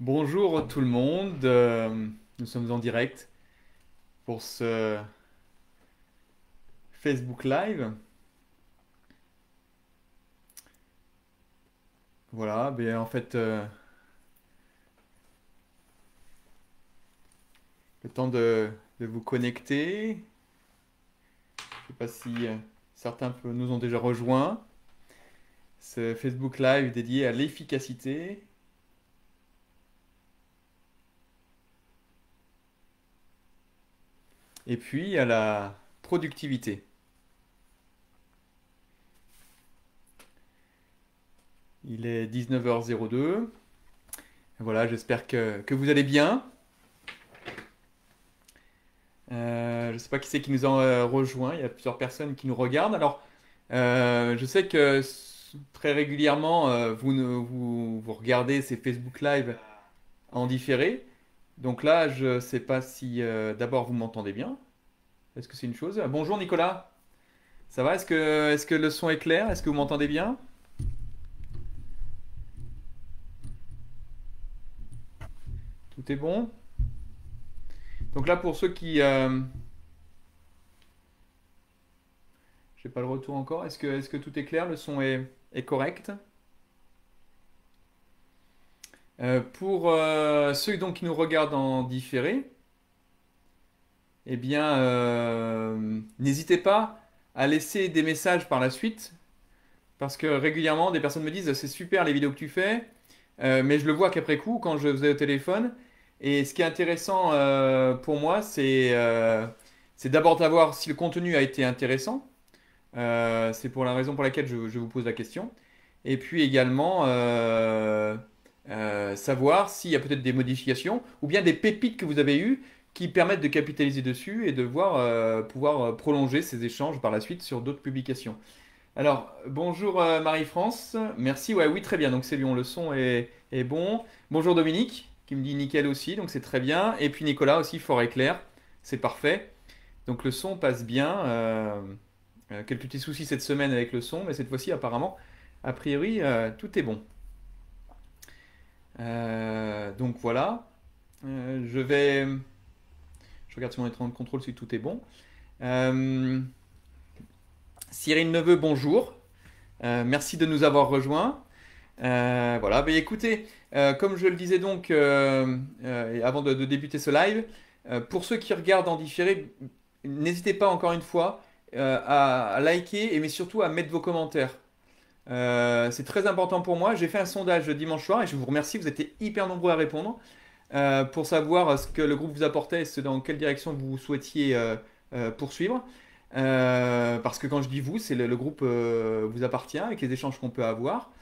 Bonjour tout le monde, nous sommes en direct pour ce Facebook Live. Voilà, ben en fait, le temps de vous connecter. Je ne sais pas si certains nous ont déjà rejoints. Ce Facebook Live dédié à l'efficacité et puis à la productivité. Il est 19h02. Voilà, j'espère que vous allez bien. Je ne sais pas qui c'est qui nous a rejoint. Il y a plusieurs personnes qui nous regardent. Alors, je sais que très régulièrement, vous regardez ces Facebook Live en différé. Donc là, je ne sais pas si d'abord vous m'entendez bien. Est-ce que c'est une chose? Bonjour Nicolas. Ça va? Est-ce que le son est clair? Est-ce que vous m'entendez bien? Tout est bon? Donc là, pour ceux qui... j'ai pas le retour encore. Est-ce que tout est clair? Le son est correct? Pour ceux donc qui nous regardent en différé, eh bien, n'hésitez pas à laisser des messages par la suite, parce que régulièrement, des personnes me disent, c'est super les vidéos que tu fais, mais je le vois qu'après coup, quand je faisais au téléphone. Et ce qui est intéressant pour moi, c'est d'abord d'avoir si le contenu a été intéressant. C'est pour la raison pour laquelle je vous pose la question. Et puis également, savoir s'il y a peut-être des modifications ou bien des pépites que vous avez eues qui permettent de capitaliser dessus et de pouvoir prolonger ces échanges par la suite sur d'autres publications. Alors, bonjour Marie-France. Merci. Ouais, oui, très bien. Donc c'est bon, le son est bon. Bonjour Dominique, qui me dit nickel aussi, donc c'est très bien. Et puis Nicolas aussi, fort et clair. C'est parfait. Donc le son passe bien. Quelques petits soucis cette semaine avec le son, mais cette fois-ci, apparemment, a priori, tout est bon. Donc voilà. Je regarde sur mon écran de contrôle si tout est bon. Euh, Cyril Neveu, bonjour. Merci de nous avoir rejoints. Voilà, ben écoutez, comme je le disais donc avant de débuter ce live, pour ceux qui regardent en différé, n'hésitez pas encore une fois à liker et mais surtout à mettre vos commentaires. C'est très important pour moi. J'ai fait un sondage dimanche soir et je vous remercie. Vous étiez hyper nombreux à répondre pour savoir ce que le groupe vous apportait et dans quelle direction vous souhaitiez poursuivre. Parce que quand je dis vous, c'est le groupe vous appartient avec les échanges qu'on peut avoir.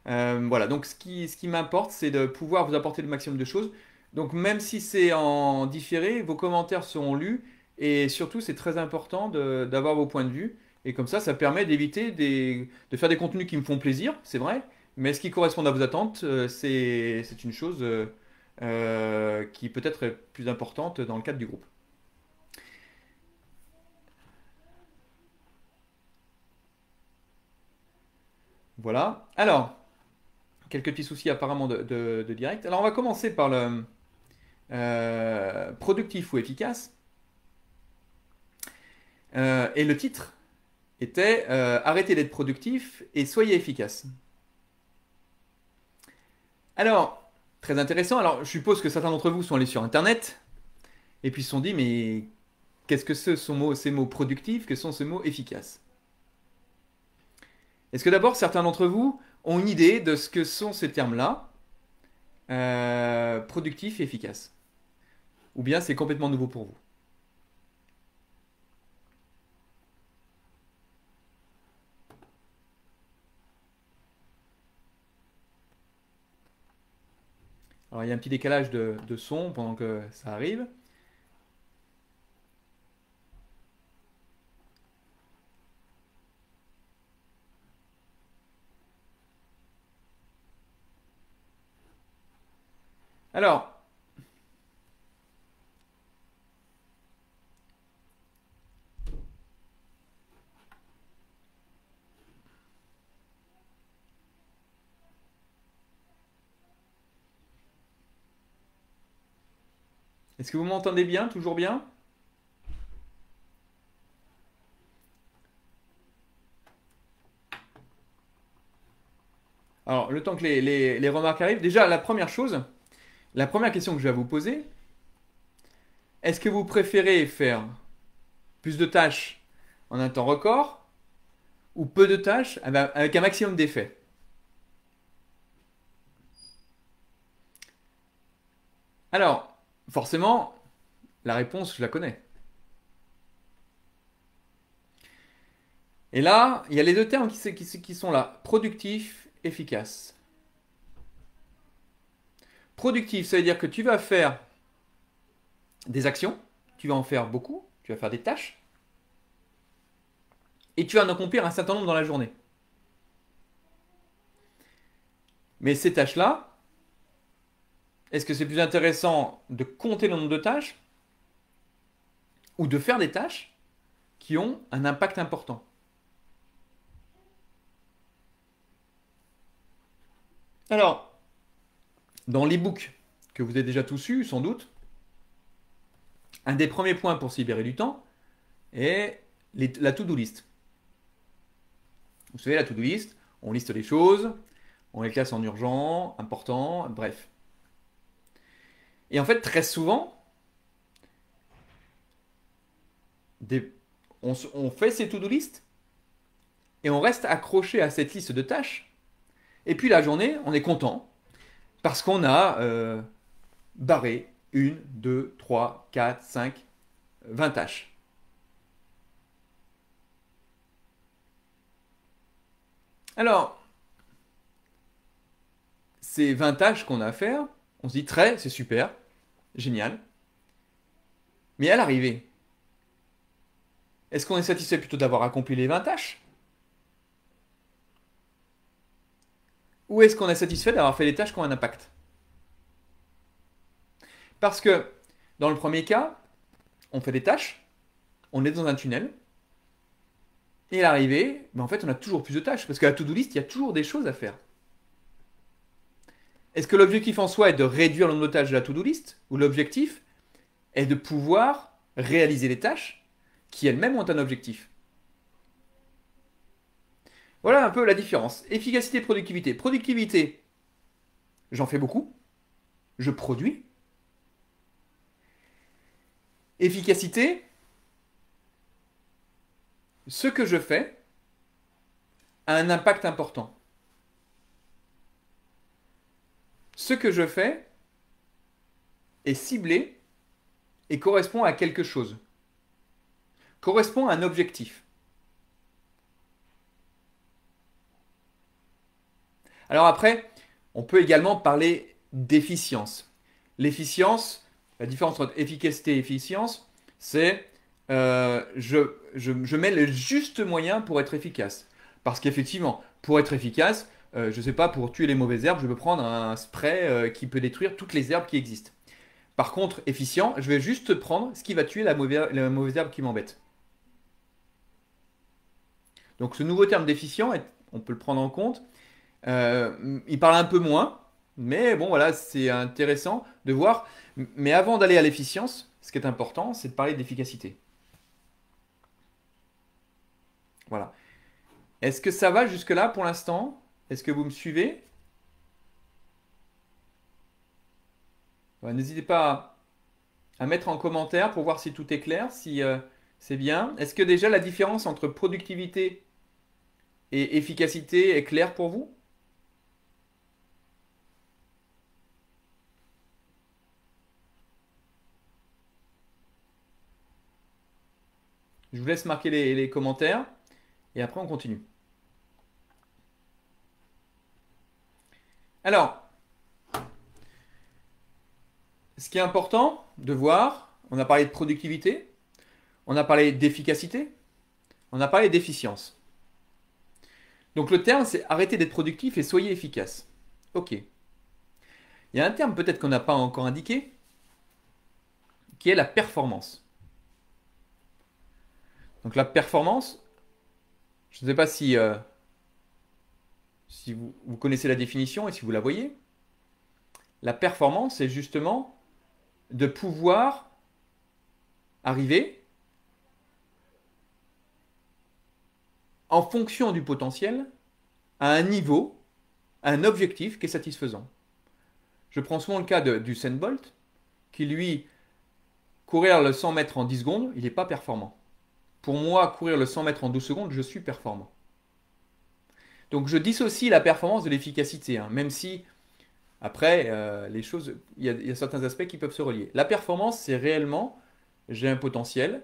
Voilà, donc ce qui m'importe, c'est de pouvoir vous apporter le maximum de choses. Donc même si c'est en différé, vos commentaires seront lus et surtout c'est très important d'avoir vos points de vue. Et comme ça permet d'éviter de faire des contenus qui me font plaisir, c'est vrai, mais ce qui correspond à vos attentes, c'est une chose qui peut-être est plus importante dans le cadre du groupe. Voilà. Alors, quelques petits soucis apparemment de direct. Alors on va commencer par le productif ou efficace. Et le titre était Arrêtez d'être productif et soyez efficace. Alors, très intéressant. Alors, je suppose que certains d'entre vous sont allés sur Internet et puis se sont dit, mais qu'est-ce que ces mots productifs, que sont ces mots efficaces? Est-ce que d'abord, certains d'entre vous ont une idée de ce que sont ces termes-là, productif et efficace? Ou bien c'est complètement nouveau pour vous? Alors, il y a un petit décalage de son pendant que ça arrive. Alors, Est-ce que vous m'entendez bien, toujours bien? Alors, le temps que les remarques arrivent, déjà, la première chose, la première question que je vais vous poser, est-ce que vous préférez faire plus de tâches en un temps record ou peu de tâches avec un maximum d'effets? Alors, forcément, la réponse, je la connais. Et là, il y a les deux termes qui sont là. Productif, efficace. Productif, ça veut dire que tu vas faire des actions, tu vas en faire beaucoup, tu vas faire des tâches, et tu vas en accomplir un certain nombre dans la journée. Mais ces tâches-là, est-ce que c'est plus intéressant de compter le nombre de tâches ou de faire des tâches qui ont un impact important? Alors, dans l'e-book que vous avez déjà tous eu, sans doute, un des premiers points pour se libérer du temps est la to-do list. Vous savez, la to-do list, on liste les choses, on les classe en urgent, important, bref. Et en fait, très souvent, on fait ces to-do list et on reste accroché à cette liste de tâches. Et puis la journée, on est content parce qu'on a barré 1, 2, 3, 4, 5, 20 tâches. Alors, ces 20 tâches qu'on a à faire, on se dit c'est super, génial. Mais à l'arrivée, est-ce qu'on est satisfait plutôt d'avoir accompli les 20 tâches? Ou est-ce qu'on est satisfait d'avoir fait les tâches qui ont un impact? Parce que dans le premier cas, on fait des tâches, on est dans un tunnel, et à l'arrivée, en fait, on a toujours plus de tâches, parce qu'à la to-do list, il y a toujours des choses à faire. Est-ce que l'objectif en soi est de réduire le nombre de tâches de la to-do list, ou l'objectif est de pouvoir réaliser les tâches qui elles-mêmes ont un objectif? Voilà un peu la différence. Efficacité et productivité. Productivité, j'en fais beaucoup, je produis. Efficacité, ce que je fais a un impact important. Ce que je fais est ciblé et correspond à quelque chose. Correspond à un objectif. Alors après, on peut également parler d'efficience. L'efficience, la différence entre efficacité et efficience, c'est je mets le juste moyen pour être efficace. Parce qu'effectivement, pour être efficace, je ne sais pas, pour tuer les mauvaises herbes, je peux prendre un spray qui peut détruire toutes les herbes qui existent. Par contre, efficient, je vais juste prendre ce qui va tuer la mauvaise herbe qui m'embête. Donc ce nouveau terme d'efficient, on peut le prendre en compte. Il parle un peu moins, mais bon voilà, c'est intéressant de voir. Mais avant d'aller à l'efficience, ce qui est important, c'est de parler d'efficacité. Voilà. Est-ce que ça va jusque-là pour l'instant? Est-ce que vous me suivez? Voilà, n'hésitez pas à mettre en commentaire pour voir si tout est clair, si c'est bien. Est-ce que déjà la différence entre productivité et efficacité est claire pour vous? Je vous laisse marquer les commentaires et après on continue. Alors, ce qui est important de voir, on a parlé de productivité, on a parlé d'efficacité, on a parlé d'efficience. Donc le terme, c'est arrêtez d'être productif et soyez efficace. Ok. Il y a un terme peut-être qu'on n'a pas encore indiqué, qui est la performance. Donc la performance, je ne sais pas si vous connaissez la définition et si vous la voyez. La performance, c'est justement de pouvoir arriver, en fonction du potentiel, à un niveau, à un objectif qui est satisfaisant. Je prends souvent le cas d'Usain Bolt, qui lui, courir le 100 mètres en 10 secondes, il n'est pas performant. Pour moi, courir le 100 mètres en 12 secondes, je suis performant. Donc je dissocie la performance de l'efficacité, hein, même si, après, les choses, il y a certains aspects qui peuvent se relier. La performance, c'est réellement, j'ai un potentiel,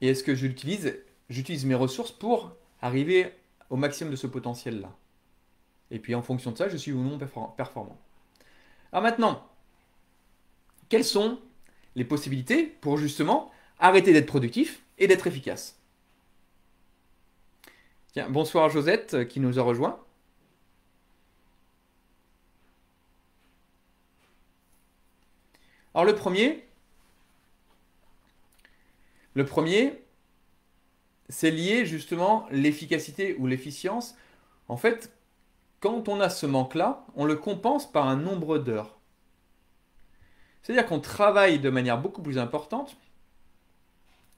et est-ce que j'utilise mes ressources pour arriver au maximum de ce potentiel-là. Et puis en fonction de ça, je suis ou non performant. Alors maintenant, quelles sont les possibilités pour justement arrêter d'être productif et d'être efficace? Tiens, bonsoir Josette qui nous a rejoint. Alors le premier, c'est lié justement l'efficacité ou l'efficience. En fait, quand on a ce manque-là, on le compense par un nombre d'heures. C'est-à-dire qu'on travaille de manière beaucoup plus importante,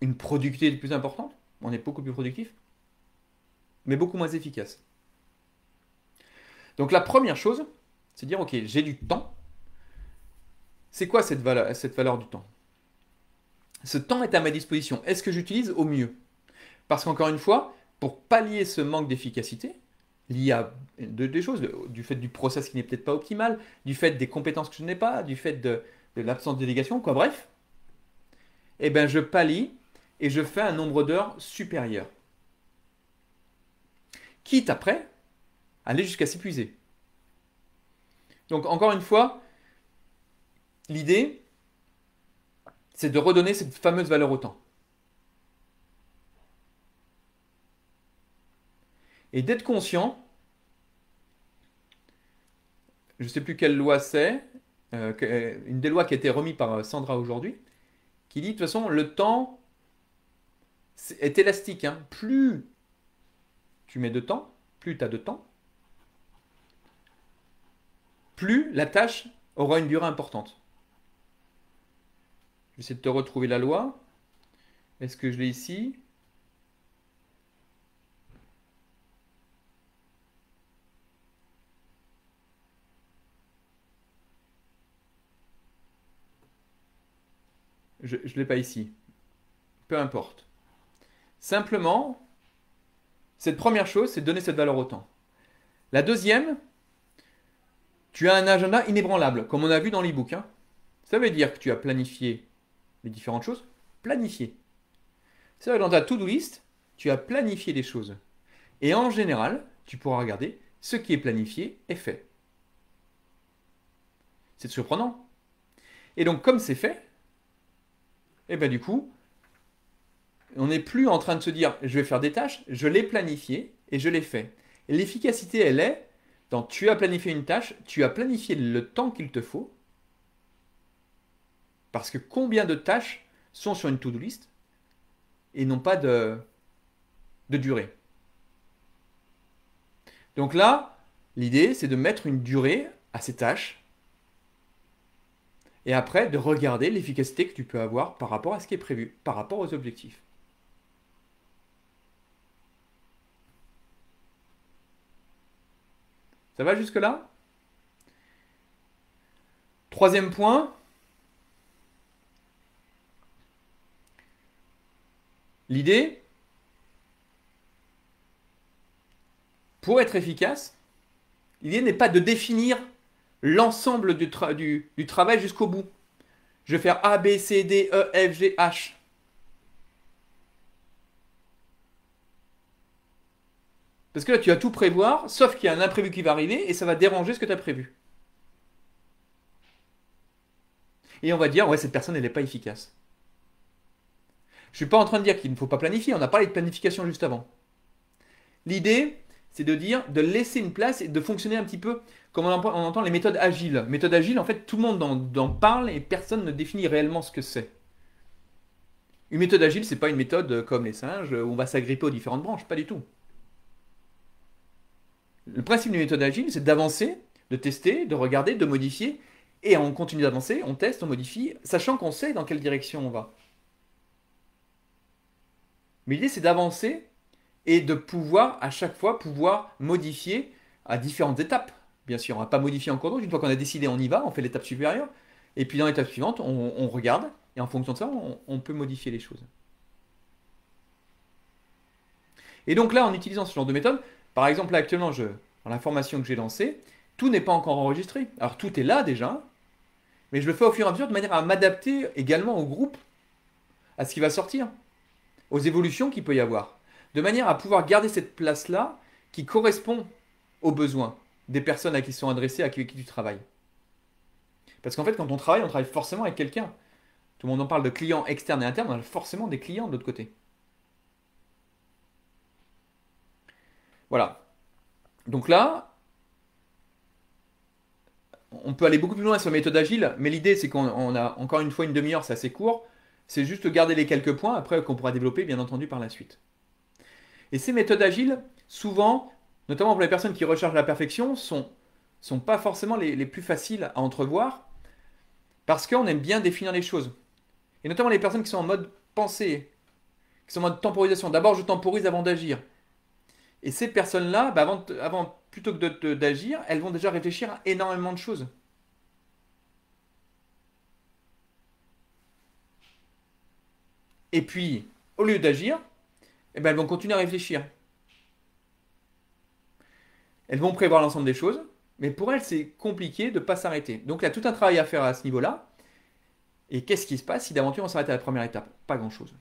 une productivité plus importante, on est beaucoup plus productif, mais beaucoup moins efficace. Donc la première chose, c'est de dire, ok, j'ai du temps. C'est quoi cette valeur du temps? Ce temps est à ma disposition. Est-ce que j'utilise au mieux? Parce qu'encore une fois, pour pallier ce manque d'efficacité, lié à des choses, du fait du process qui n'est peut-être pas optimal, du fait des compétences que je n'ai pas, du fait de l'absence de délégation, quoi, bref, eh ben je pallie et je fais un nombre d'heures supérieur. Quitte après à aller jusqu'à s'épuiser. Donc encore une fois, l'idée, c'est de redonner cette fameuse valeur au temps. Et d'être conscient, je ne sais plus quelle loi c'est, une des lois qui a été remise par Sandra aujourd'hui, qui dit de toute façon, le temps est élastique, hein. Plus tu mets de temps, plus tu as de temps, plus la tâche aura une durée importante. Je vais essayer de te retrouver la loi. Est-ce que je l'ai ici? Je ne l'ai pas ici. Peu importe. Simplement, cette première chose, c'est de donner cette valeur au temps. La deuxième, tu as un agenda inébranlable, comme on a vu dans l'e-book, hein. Ça veut dire que tu as planifié les différentes choses. Planifié. Ça veut dire que dans ta to-do list, tu as planifié des choses. Et en général, tu pourras regarder, ce qui est planifié est fait. C'est surprenant. Et donc, comme c'est fait, et bien du coup, on n'est plus en train de se dire, je vais faire des tâches, je l'ai planifié et je l'ai fait. Et l'efficacité, elle est dans tu as planifié une tâche, tu as planifié le temps qu'il te faut. Parce que combien de tâches sont sur une to-do list et n'ont pas de durée. Donc là, l'idée, c'est de mettre une durée à ces tâches et après de regarder l'efficacité que tu peux avoir par rapport à ce qui est prévu, par rapport aux objectifs. Ça va jusque-là? Troisième point. L'idée, pour être efficace, l'idée n'est pas de définir l'ensemble du travail jusqu'au bout. Je vais faire A, B, C, D, E, F, G, H. Parce que là, tu vas tout prévoir, sauf qu'il y a un imprévu qui va arriver et ça va déranger ce que tu as prévu. Et on va dire, ouais, cette personne, elle n'est pas efficace. Je ne suis pas en train de dire qu'il ne faut pas planifier, on a parlé de planification juste avant. L'idée, c'est de dire, de laisser une place et de fonctionner un petit peu comme on entend les méthodes agiles. Méthode agile, en fait, tout le monde en parle et personne ne définit réellement ce que c'est. Une méthode agile, c'est pas une méthode comme les singes où on va s'agripper aux différentes branches, pas du tout. Le principe d'une méthode agile, c'est d'avancer, de tester, de regarder, de modifier Et on continue d'avancer, on teste, on modifie, sachant qu'on sait dans quelle direction on va. Mais l'idée, c'est d'avancer et de pouvoir, à chaque fois, pouvoir modifier à différentes étapes. Bien sûr, on ne va pas modifier en cours de route. Une fois qu'on a décidé, on y va, on fait l'étape supérieure. Et puis dans l'étape suivante, on regarde. Et en fonction de ça, on peut modifier les choses. Et donc là, en utilisant ce genre de méthode, par exemple, là, actuellement, dans la formation que j'ai lancée, tout n'est pas encore enregistré. Alors tout est là déjà, mais je le fais au fur et à mesure de manière à m'adapter également au groupe, à ce qui va sortir, aux évolutions qu'il peut y avoir, de manière à pouvoir garder cette place-là qui correspond aux besoins des personnes à qui sont adressées, à qui tu travailles. Parce qu'en fait, quand on travaille forcément avec quelqu'un. Tout le monde en parle de clients externes et internes, on a forcément des clients de l'autre côté. Voilà. Donc là, on peut aller beaucoup plus loin sur la méthode agile, mais l'idée c'est qu'on a encore une fois une demi-heure, c'est assez court. C'est juste garder les quelques points, après qu'on pourra développer bien entendu par la suite. Et ces méthodes agiles, souvent, notamment pour les personnes qui recherchent la perfection, sont pas forcément les plus faciles à entrevoir, parce qu'on aime bien définir les choses. Et notamment les personnes qui sont en mode pensée, qui sont en mode temporisation. D'abord, je temporise avant d'agir. Et ces personnes-là, bah, plutôt que d'agir, elles vont déjà réfléchir à énormément de choses. Et puis, au lieu d'agir, eh ben, elles vont continuer à réfléchir. Elles vont prévoir l'ensemble des choses, mais pour elles, c'est compliqué de ne pas s'arrêter. Donc il y a tout un travail à faire à ce niveau-là. Et qu'est-ce qui se passe si d'aventure on s'arrête à la première étape? Pas grand-chose.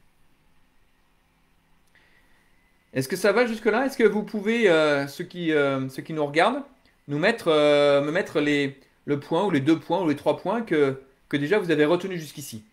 Est-ce que ça va jusque-là? Est-ce que vous pouvez, ceux qui nous regardent, me mettre le point ou les deux points ou les trois points que déjà vous avez retenus jusqu'ici?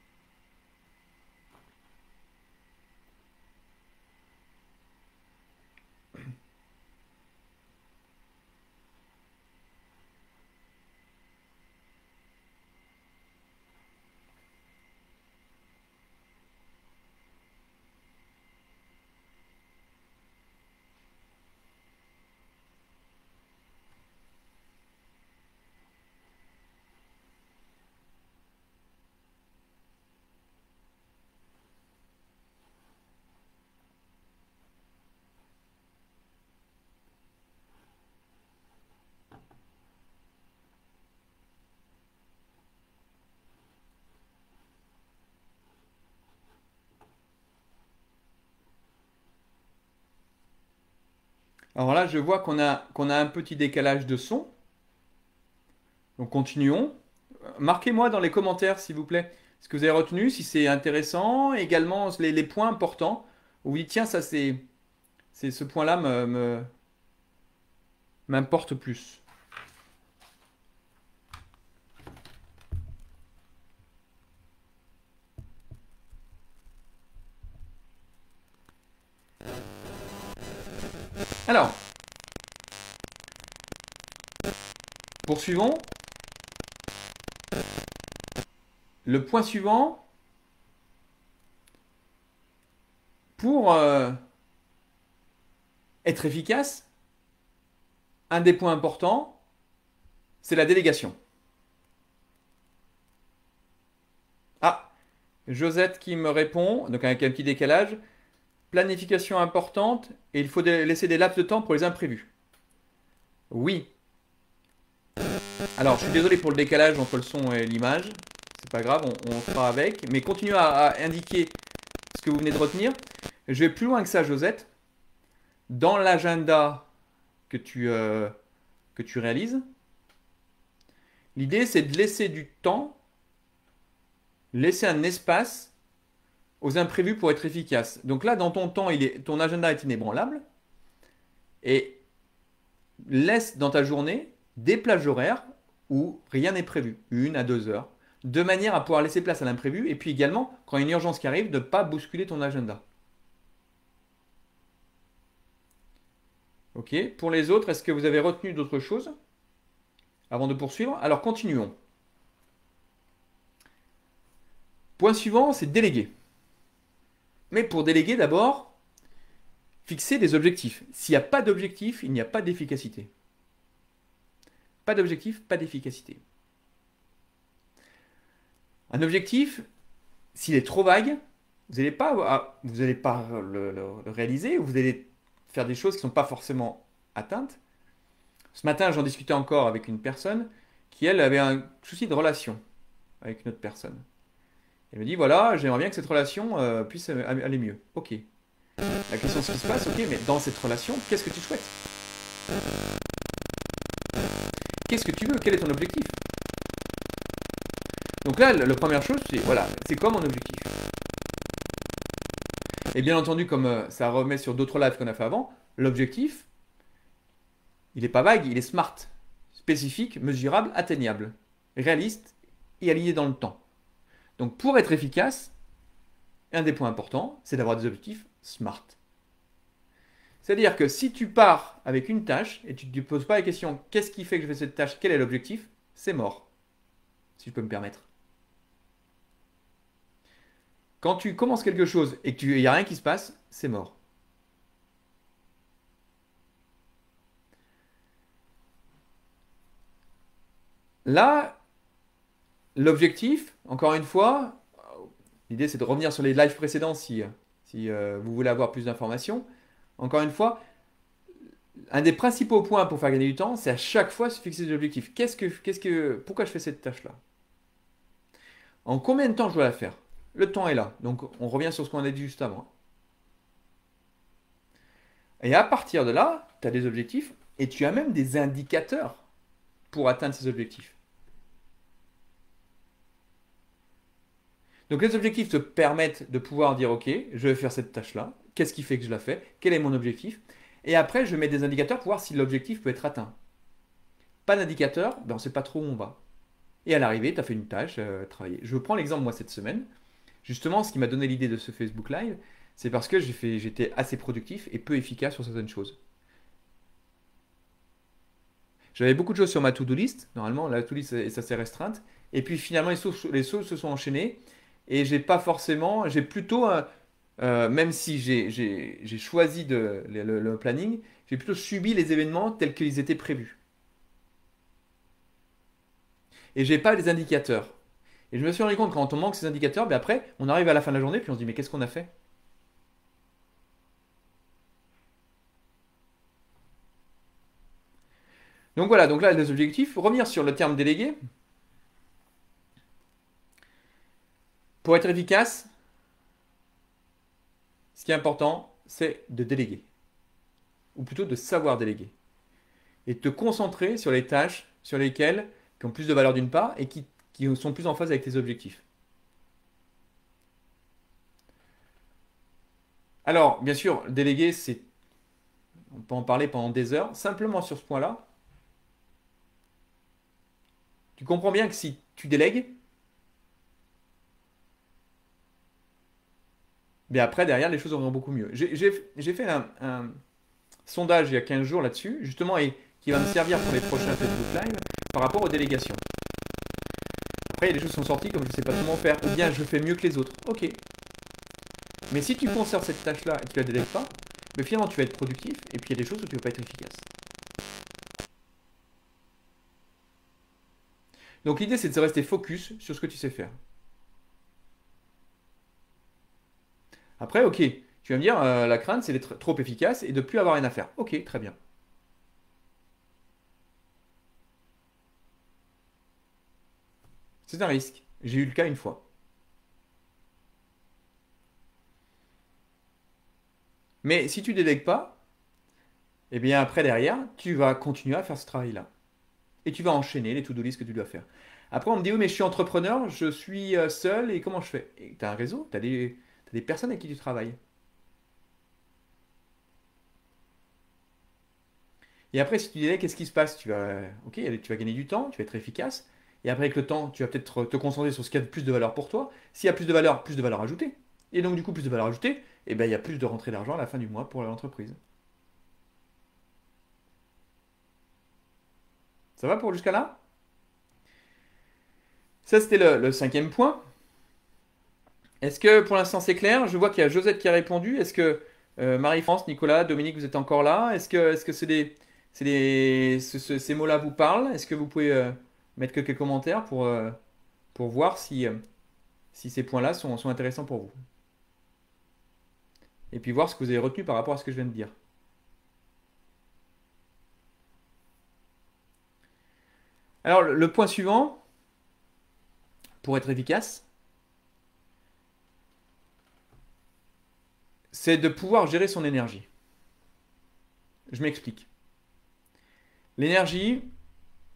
Alors là, je vois qu'on a un petit décalage de son. Donc continuons. Marquez-moi dans les commentaires, s'il vous plaît, ce que vous avez retenu, si c'est intéressant. Également, les points importants. Où vous dites, tiens, ça c'est ce point-là m'importe plus. Alors, poursuivons. Le point suivant, pour être efficace, un des points importants, c'est la délégation. Ah, Josette qui me répond, donc avec un petit décalage. Planification importante et il faut laisser des laps de temps pour les imprévus. Oui. Alors, je suis désolé pour le décalage entre le son et l'image. C'est pas grave, on fera avec. Mais continuez à indiquer ce que vous venez de retenir. Je vais plus loin que ça, Josette. Dans l'agenda que tu réalises, l'idée c'est de laisser du temps, laisser un espace aux imprévus pour être efficace. Donc là, dans ton temps, ton agenda est inébranlable. Et laisse dans ta journée des plages horaires où rien n'est prévu, 1 à 2 heures, de manière à pouvoir laisser place à l'imprévu. Et puis également, quand il y a une urgence qui arrive, de ne pas bousculer ton agenda. Ok. Pour les autres, est-ce que vous avez retenu d'autres choses avant de poursuivre? Alors continuons. Point suivant, c'est déléguer. Mais pour déléguer, d'abord, fixer des objectifs. S'il n'y a pas d'objectif, il n'y a pas d'efficacité. Pas d'objectif, pas d'efficacité. Un objectif, s'il est trop vague, vous allez pas le réaliser, ou vous allez faire des choses qui ne sont pas forcément atteintes. Ce matin, j'en discutais encore avec une personne qui, elle, avait un souci de relation avec une autre personne. Elle me dit, voilà, j'aimerais bien que cette relation puisse aller mieux. Ok. La question, c'est ce qui se passe, ok, mais dans cette relation, qu'est-ce que tu souhaites? Qu'est-ce que tu veux? Quel est ton objectif? Donc là, la première chose, c'est, voilà, c'est quoi mon objectif? Et bien entendu, comme ça remet sur d'autres lives qu'on a fait avant, l'objectif, il n'est pas vague, il est smart, spécifique, mesurable, atteignable, réaliste et aligné dans le temps. Donc pour être efficace, un des points importants, c'est d'avoir des objectifs smart. C'est-à-dire que si tu pars avec une tâche et tu ne te poses pas la question qu'est-ce qui fait que je fais cette tâche, quel est l'objectif, c'est mort, si je peux me permettre. Quand tu commences quelque chose et qu'il n'y a rien qui se passe, c'est mort. Là, l'objectif, encore une fois, l'idée c'est de revenir sur les lives précédents si vous voulez avoir plus d'informations. Encore une fois, un des principaux points pour faire gagner du temps, c'est à chaque fois se fixer des objectifs. Pourquoi je fais cette tâche-là? En combien de temps je dois la faire? Le temps est là. Donc on revient sur ce qu'on a dit juste avant. Et à partir de là, tu as des objectifs et tu as même des indicateurs pour atteindre ces objectifs. Donc les objectifs te permettent de pouvoir dire ok, je vais faire cette tâche-là. Qu'est-ce qui fait que je la fais? Quel est mon objectif? Et après, je mets des indicateurs pour voir si l'objectif peut être atteint. Pas d'indicateur, ben on ne sait pas trop où on va. Et à l'arrivée, tu as fait une tâche, travaillé. Je prends l'exemple, moi, cette semaine. Justement, ce qui m'a donné l'idée de ce Facebook Live, c'est parce que j'étais assez productif et peu efficace sur certaines choses. J'avais beaucoup de choses sur ma to-do list. Normalement, la to-do list est assez restreinte. Et puis finalement, les choses se sont enchaînées. Et j'ai plutôt, même si j'ai choisi le planning, j'ai plutôt subi les événements tels qu'ils étaient prévus. Et j'ai pas les indicateurs. Et je me suis rendu compte que quand on manque ces indicateurs, ben après, on arrive à la fin de la journée, puis on se dit, mais qu'est-ce qu'on a fait? Donc voilà, donc là, les objectifs. Revenir sur le terme délégué. Pour être efficace, ce qui est important, c'est de déléguer. Ou plutôt de savoir déléguer. Et de te concentrer sur les tâches sur lesquelles, qui ont plus de valeur d'une part, et qui sont plus en phase avec tes objectifs. Alors, bien sûr, déléguer, on peut en parler pendant des heures. Simplement sur ce point-là, tu comprends bien que si tu délègues, mais après, derrière, les choses auront beaucoup mieux. J'ai fait un sondage il y a 15 jours là-dessus, justement, et qui va me servir pour les prochains Facebook Live, par rapport aux délégations. Après, il y a des choses qui sont sorties comme je ne sais pas comment faire, ou bien je fais mieux que les autres. Ok. Mais si tu conserves cette tâche-là et que tu la délègues pas, mais finalement tu vas être productif, et puis il y a des choses où tu ne vas pas être efficace. Donc l'idée c'est de rester focus sur ce que tu sais faire. Après, ok, tu vas me dire, la crainte c'est d'être trop efficace et de ne plus avoir rien à faire. Ok, très bien. C'est un risque. J'ai eu le cas une fois. Mais si tu délègues pas, eh bien après derrière, tu vas continuer à faire ce travail-là. Et tu vas enchaîner les to-do list que tu dois faire. Après, on me dit, oui, mais je suis entrepreneur, je suis seul, et comment je fais? Tu as un réseau, tu as des personnes avec qui tu travailles. Et après, si tu délègues, qu'est-ce qui se passe? Ok, tu vas gagner du temps, tu vas être efficace. Et après, avec le temps, tu vas peut-être te concentrer sur ce qui a plus de valeur pour toi. S'il y a plus de valeur ajoutée. Et donc, du coup, plus de valeur ajoutée, eh ben, il y a plus de rentrée d'argent à la fin du mois pour l'entreprise. Ça va pour jusqu'à là? Ça, c'était le cinquième point. Est-ce que pour l'instant c'est clair? Je vois qu'il y a Josette qui a répondu. Est-ce que Marie-France, Nicolas, Dominique, vous êtes encore là? Est-ce que ces mots-là vous parlent? Est-ce que vous pouvez mettre quelques commentaires pour voir si si ces points-là sont intéressants pour vous. Et puis voir ce que vous avez retenu par rapport à ce que je viens de dire. Alors, le point suivant, pour être efficace, c'est de pouvoir gérer son énergie. Je m'explique. L'énergie,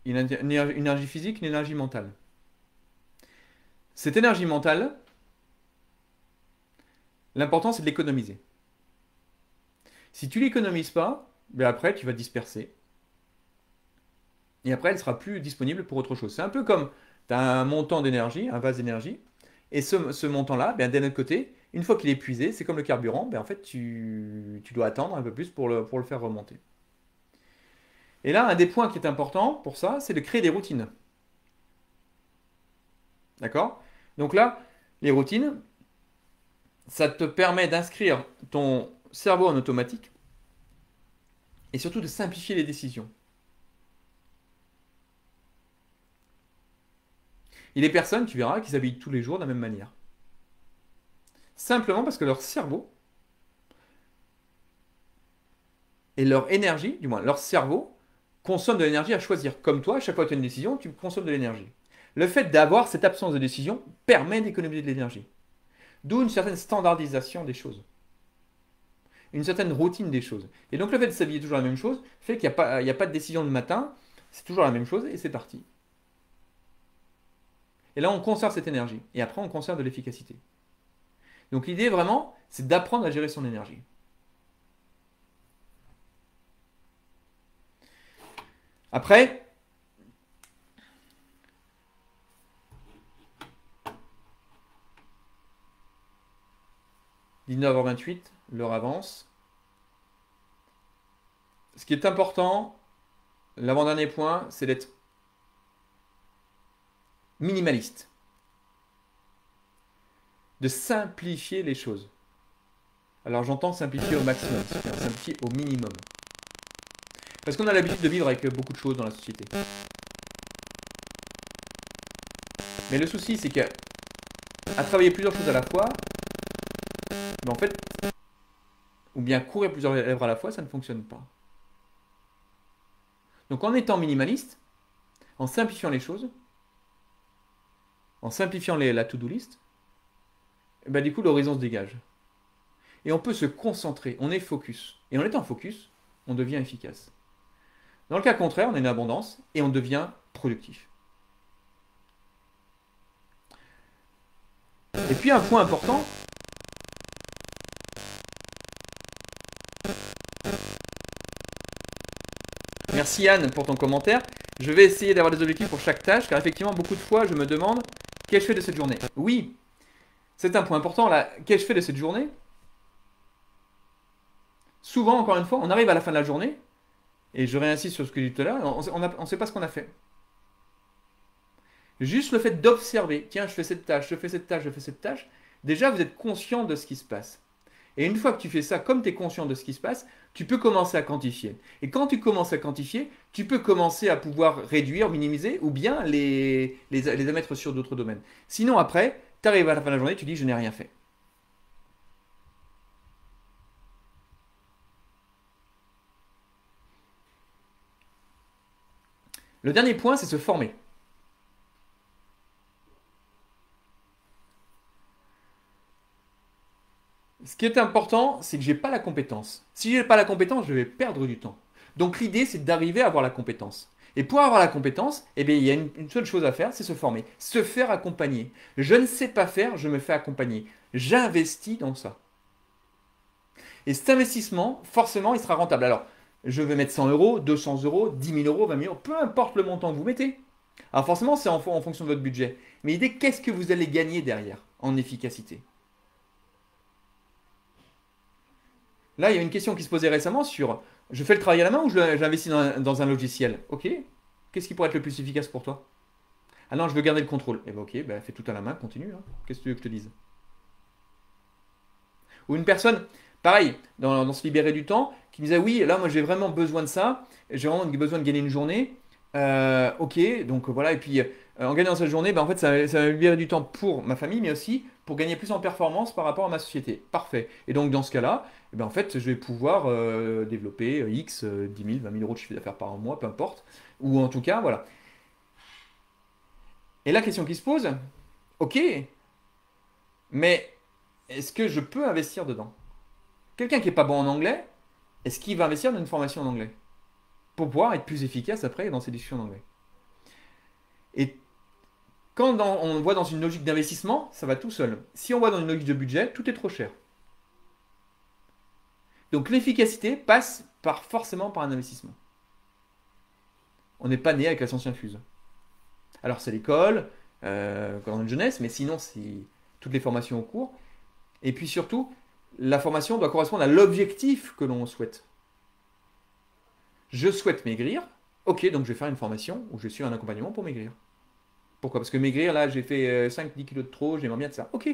une énergie physique, une énergie mentale. Cette énergie mentale, l'important c'est de l'économiser. Si tu l'économises pas, ben après tu vas disperser. Et après elle ne sera plus disponible pour autre chose. C'est un peu comme tu as un montant d'énergie, un vase d'énergie, et ce montant-là, ben, d'un autre côté, une fois qu'il est épuisé, c'est comme le carburant, ben, en fait tu dois attendre un peu plus pour le faire remonter. Et là, un des points qui est important pour ça, c'est de créer des routines. D'accord? Donc là, les routines, ça te permet d'inscrire ton cerveau en automatique et surtout de simplifier les décisions. Il y a des personnes, tu verras, qui s'habillent tous les jours de la même manière. Simplement parce que leur cerveau et leur énergie, du moins leur cerveau, consomment de l'énergie à choisir. Comme toi, à chaque fois que tu as une décision, tu consommes de l'énergie. Le fait d'avoir cette absence de décision permet d'économiser de l'énergie. D'où une certaine standardisation des choses. Une certaine routine des choses. Et donc le fait de s'habiller toujours la même chose fait qu'il n'y a pas de décision le matin, c'est toujours la même chose et c'est parti. Et là on conserve cette énergie. Et après on conserve de l'efficacité. Donc l'idée vraiment, c'est d'apprendre à gérer son énergie. Après, « 19h28, l'heure avance. Ce qui est important, l'avant-dernier point, c'est d'être minimaliste. De simplifier les choses. Alors j'entends simplifier au maximum, c'est-à-dire simplifier au minimum. Parce qu'on a l'habitude de vivre avec beaucoup de choses dans la société. Mais le souci, c'est qu'à travailler plusieurs choses à la fois, en fait, ou bien courir plusieurs lèvres à la fois, ça ne fonctionne pas. Donc en étant minimaliste, en simplifiant les choses, en simplifiant la to-do list, ben du coup l'horizon se dégage. Et on peut se concentrer, on est focus. Et en étant focus, on devient efficace. Dans le cas contraire, on a une abondance et on devient productif. Et puis un point important, merci Anne pour ton commentaire. Je vais essayer d'avoir des objectifs pour chaque tâche, car effectivement, beaucoup de fois, je me demande qu'ai-je fait de cette journée. Oui, c'est un point important là. Qu'ai-je fait de cette journée? Souvent, encore une fois, on arrive à la fin de la journée, et je réinsiste sur ce que j'ai dit tout à l'heure, on ne sait pas ce qu'on a fait. Juste le fait d'observer, tiens, je fais cette tâche, je fais cette tâche, je fais cette tâche, déjà vous êtes conscient de ce qui se passe. Et une fois que tu fais ça, comme tu es conscient de ce qui se passe, tu peux commencer à quantifier. Et quand tu commences à quantifier, tu peux commencer à pouvoir réduire, minimiser, ou bien les mettre sur d'autres domaines. Sinon après, tu arrives à la fin de la journée, tu dis je n'ai rien fait. Le dernier point, c'est se former. Ce qui est important, c'est que je n'ai pas la compétence. Si je n'ai pas la compétence, je vais perdre du temps. Donc l'idée, c'est d'arriver à avoir la compétence. Et pour avoir la compétence, eh bien, il y a une seule chose à faire, c'est se former. Se faire accompagner. Je ne sais pas faire, je me fais accompagner. J'investis dans ça. Et cet investissement, forcément, il sera rentable. Alors, je vais mettre 100 euros, 200 euros, 10 000 euros, 20 000 euros, peu importe le montant que vous mettez. Alors forcément, c'est en fonction de votre budget. Mais l'idée, qu'est-ce que vous allez gagner derrière en efficacité? Là, il y a une question qui se posait récemment sur je fais le travail à la main ou j'investis dans un logiciel? Ok. Qu'est-ce qui pourrait être le plus efficace pour toi? Ah non, je veux garder le contrôle. Eh bien, ok, ben, fais tout à la main, continue. Hein. Qu'est-ce que tu veux que je te dise? Ou une personne, pareil, dans se libérer du temps, qui me disait oui, là, moi, j'ai vraiment besoin de ça. J'ai vraiment besoin de gagner une journée. Ok, donc voilà. Et puis, en gagnant cette journée, ben, en fait, ça va libérer du temps pour ma famille, mais aussi pour gagner plus en performance par rapport à ma société. Parfait. Et donc, dans ce cas-là, eh ben, en fait, je vais pouvoir développer X, 10 000, 20 000 euros de chiffre d'affaires par mois, peu importe. Ou en tout cas, voilà. Et la question qui se pose, ok, mais est-ce que je peux investir dedans? Quelqu'un qui n'est pas bon en anglais, est-ce qu'il va investir dans une formation en anglais? Pour pouvoir être plus efficace après dans ses discussions en anglais. Et on voit dans une logique d'investissement, ça va tout seul. Si on voit dans une logique de budget, tout est trop cher. Donc l'efficacité passe forcément par un investissement. On n'est pas né avec la science infuse. Alors c'est l'école, quand on est jeunesse, mais sinon c'est toutes les formations au cours. Et puis surtout, la formation doit correspondre à l'objectif que l'on souhaite. Je souhaite maigrir, ok, donc je vais faire une formation où je suis un accompagnement pour maigrir. Pourquoi? Parce que maigrir, là, j'ai fait 5-10 kilos de trop, j'aimerais bien de ça. Ok.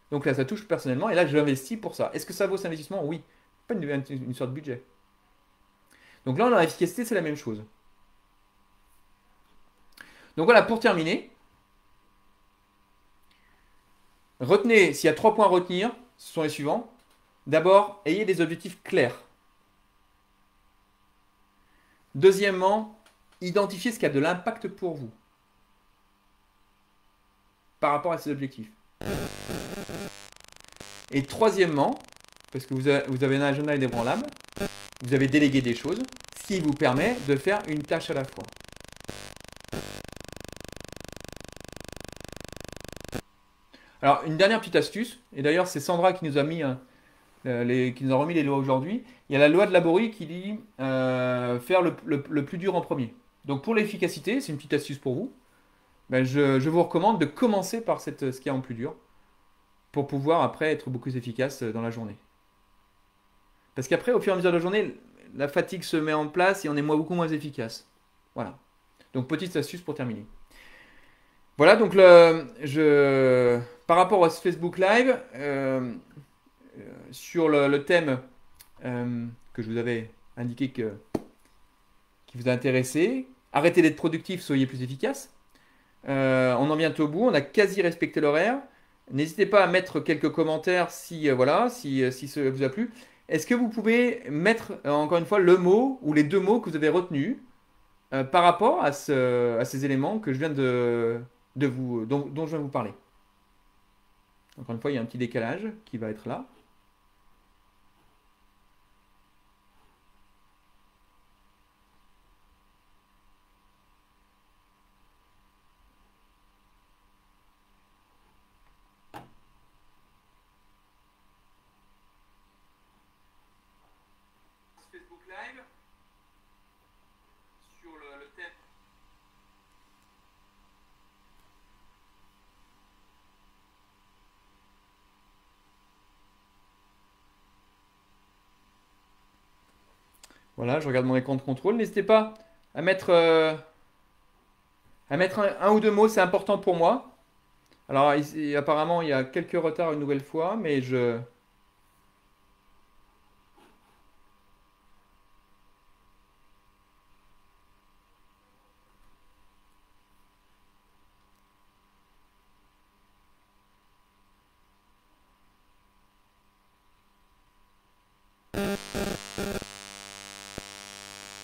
Donc là, ça touche personnellement, et là, je l'investis pour ça. Est-ce que ça vaut cet investissement? Oui. Pas une sorte de budget. Donc là, dans l'efficacité, c'est la même chose. Donc voilà, pour terminer, retenez, s'il y a 3 points à retenir, ce sont les suivants. D'abord, ayez des objectifs clairs. Deuxièmement, identifiez ce qui a de l'impact pour vous par rapport à ces objectifs. Et troisièmement, parce que vous avez un agenda inébranlable, vous avez délégué des choses, ce qui vous permet de faire une tâche à la fois. Alors, une dernière petite astuce, et d'ailleurs c'est Sandra qui nous a mis qui nous a remis les lois aujourd'hui. Il y a la loi de Laborie qui dit faire le plus dur en premier. Donc pour l'efficacité, c'est une petite astuce pour vous. Ben, je vous recommande de commencer par ce qu'il y a en plus dur pour pouvoir après être beaucoup plus efficace dans la journée. Parce qu'après, au fur et à mesure de la journée, la fatigue se met en place et on est beaucoup moins efficace. Voilà. Donc petite astuce pour terminer. Voilà, donc par rapport au Facebook Live, sur le thème que je vous avais indiqué qui vous a intéressé, arrêtez d'être productif, soyez plus efficace. On en vient au bout, on a quasi respecté l'horaire. N'hésitez pas à mettre quelques commentaires si ça vous a plu. Est-ce que vous pouvez mettre encore une fois le mot ou les 2 mots que vous avez retenus par rapport à ces éléments que je viens dont je viens de vous parler? Encore une fois, il y a un petit décalage qui va être là. Facebook Live sur le thème. Voilà, je regarde mon écran de contrôle. N'hésitez pas à mettre un ou 2 mots, c'est important pour moi. Alors, apparemment, il y a quelques retards une nouvelle fois, mais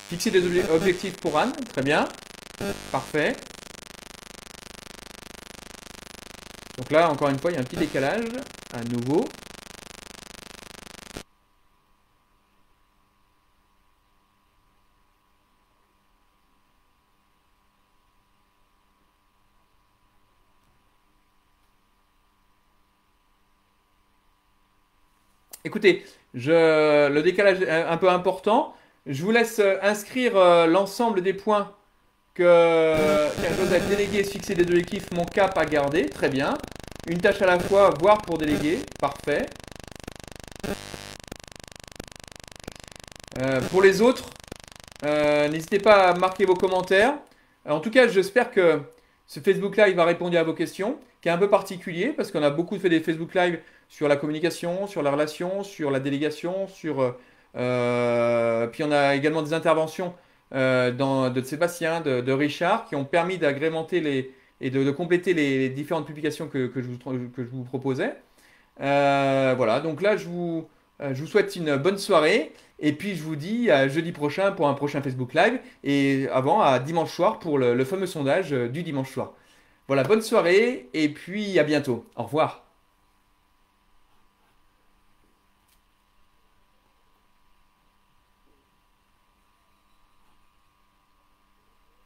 fixer des objectifs pour Anne, très bien, parfait. Donc là, encore une fois, il y a un petit décalage, à nouveau. Écoutez, le décalage est un peu important. Je vous laisse inscrire l'ensemble des points qu'un Joseph délégué, se fixer des objectifs, mon cap à garder, très bien. Une tâche à la fois, voire pour déléguer, parfait. Pour les autres, n'hésitez pas à marquer vos commentaires. En tout cas, j'espère que ce Facebook Live a répondu à vos questions, qui est un peu particulier, parce qu'on a beaucoup fait des Facebook Live sur la communication, sur la relation, sur la délégation, puis on a également des interventions de Sébastien, de Richard, qui ont permis d'agrémenter et de compléter les différentes publications que je vous proposais. Voilà, donc là, je vous souhaite une bonne soirée. Et puis, je vous dis à jeudi prochain pour un prochain Facebook Live. Et avant, à dimanche soir pour le fameux sondage du dimanche soir. Voilà, bonne soirée et puis à bientôt. Au revoir.